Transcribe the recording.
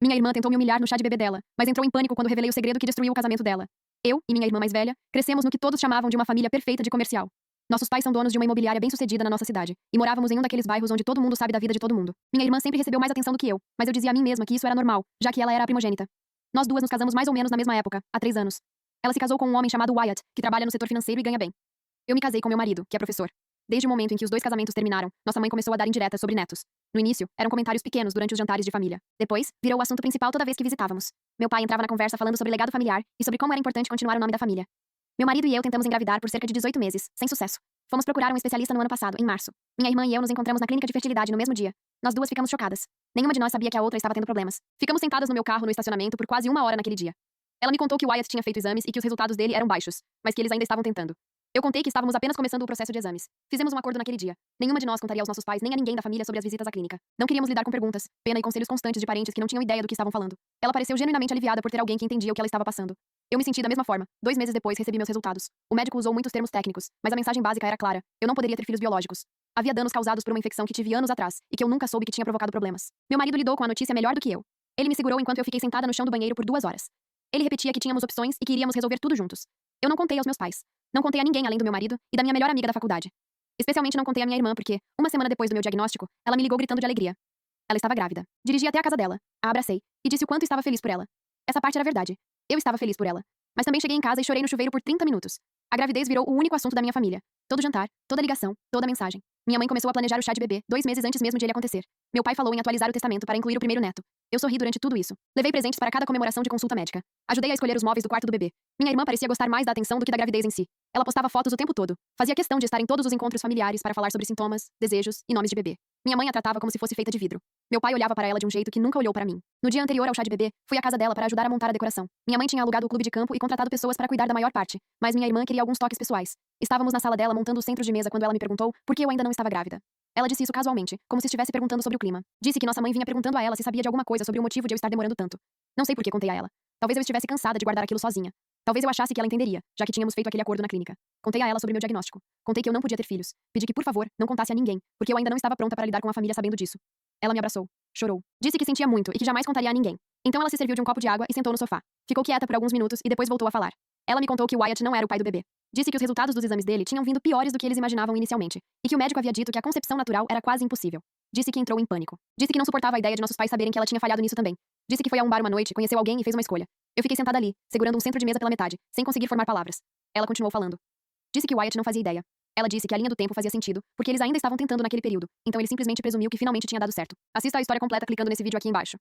Minha irmã tentou me humilhar no chá de bebê dela, mas entrou em pânico quando revelei o segredo que destruiu o casamento dela. Eu e minha irmã mais velha crescemos no que todos chamavam de uma família perfeita de comercial. Nossos pais são donos de uma imobiliária bem-sucedida na nossa cidade, e morávamos em um daqueles bairros onde todo mundo sabe da vida de todo mundo. Minha irmã sempre recebeu mais atenção do que eu, mas eu dizia a mim mesma que isso era normal, já que ela era a primogênita. Nós duas nos casamos mais ou menos na mesma época, há 3 anos. Ela se casou com um homem chamado Wyatt, que trabalha no setor financeiro e ganha bem. Eu me casei com meu marido, que é professor. Desde o momento em que os 2 casamentos terminaram, nossa mãe começou a dar indiretas sobre netos. No início, eram comentários pequenos durante os jantares de família. Depois, virou o assunto principal toda vez que visitávamos. Meu pai entrava na conversa falando sobre legado familiar e sobre como era importante continuar o nome da família. Meu marido e eu tentamos engravidar por cerca de 18 meses, sem sucesso. Fomos procurar um especialista no ano passado, em março. Minha irmã e eu nos encontramos na clínica de fertilidade no mesmo dia. Nós duas ficamos chocadas. Nenhuma de nós sabia que a outra estava tendo problemas. Ficamos sentadas no meu carro no estacionamento por quase 1 hora naquele dia. Ela me contou que o Wyatt tinha feito exames e que os resultados dele eram baixos, mas que eles ainda estavam tentando. Eu contei que estávamos apenas começando o processo de exames. Fizemos um acordo naquele dia. Nenhuma de nós contaria aos nossos pais nem a ninguém da família sobre as visitas à clínica. Não queríamos lidar com perguntas, pena e conselhos constantes de parentes que não tinham ideia do que estavam falando. Ela pareceu genuinamente aliviada por ter alguém que entendia o que ela estava passando. Eu me senti da mesma forma. 2 meses depois recebi meus resultados. O médico usou muitos termos técnicos, mas a mensagem básica era clara. Eu não poderia ter filhos biológicos. Havia danos causados por uma infecção que tive anos atrás e que eu nunca soube que tinha provocado problemas. Meu marido lidou com a notícia melhor do que eu. Ele me segurou enquanto eu fiquei sentada no chão do banheiro por 2 horas. Ele repetia que tínhamos opções e que iríamos resolver tudo juntos. Eu não contei aos meus pais. Não contei a ninguém além do meu marido e da minha melhor amiga da faculdade. Especialmente não contei a minha irmã porque, uma semana depois do meu diagnóstico, ela me ligou gritando de alegria. Ela estava grávida. Dirigi até a casa dela, a abracei e disse o quanto estava feliz por ela. Essa parte era verdade. Eu estava feliz por ela. Mas também cheguei em casa e chorei no chuveiro por 30 minutos. A gravidez virou o único assunto da minha família. Todo jantar, toda ligação, toda mensagem. Minha mãe começou a planejar o chá de bebê 2 meses antes mesmo de ele acontecer. Meu pai falou em atualizar o testamento para incluir o primeiro neto. Eu sorri durante tudo isso. Levei presentes para cada comemoração de consulta médica. Ajudei a escolher os móveis do quarto do bebê. Minha irmã parecia gostar mais da atenção do que da gravidez em si. Ela postava fotos o tempo todo. Fazia questão de estar em todos os encontros familiares para falar sobre sintomas, desejos e nomes de bebê. Minha mãe a tratava como se fosse feita de vidro. Meu pai olhava para ela de um jeito que nunca olhou para mim. No dia anterior ao chá de bebê, fui à casa dela para ajudar a montar a decoração. Minha mãe tinha alugado o clube de campo e contratado pessoas para cuidar da maior parte, mas minha irmã queria alguns toques pessoais. Estávamos na sala dela montando os centros de mesa quando ela me perguntou por que eu ainda não estava grávida. Ela disse isso casualmente, como se estivesse perguntando sobre o clima. Disse que nossa mãe vinha perguntando a ela se sabia de alguma coisa sobre o motivo de eu estar demorando tanto. Não sei por que contei a ela. Talvez eu estivesse cansada de guardar aquilo sozinha. Talvez eu achasse que ela entenderia, já que tínhamos feito aquele acordo na clínica. Contei a ela sobre meu diagnóstico. Contei que eu não podia ter filhos. Pedi que, por favor, não contasse a ninguém, porque eu ainda não estava pronta para lidar com a família sabendo disso. Ela me abraçou. Chorou. Disse que sentia muito e que jamais contaria a ninguém. Então ela se serviu de um copo de água e sentou no sofá. Ficou quieta por alguns minutos e depois voltou a falar. Ela me contou que o Wyatt não era o pai do bebê. Disse que os resultados dos exames dele tinham vindo piores do que eles imaginavam inicialmente, e que o médico havia dito que a concepção natural era quase impossível. Disse que entrou em pânico. Disse que não suportava a ideia de nossos pais saberem que ela tinha falhado nisso também. Disse que foi a um bar uma noite, conheceu alguém e fez uma escolha. Eu fiquei sentada ali, segurando um centro de mesa pela metade, sem conseguir formar palavras. Ela continuou falando. Disse que o Wyatt não fazia ideia. Ela disse que a linha do tempo fazia sentido, porque eles ainda estavam tentando naquele período, então ele simplesmente presumiu que finalmente tinha dado certo. Assista a história completa clicando nesse vídeo aqui embaixo.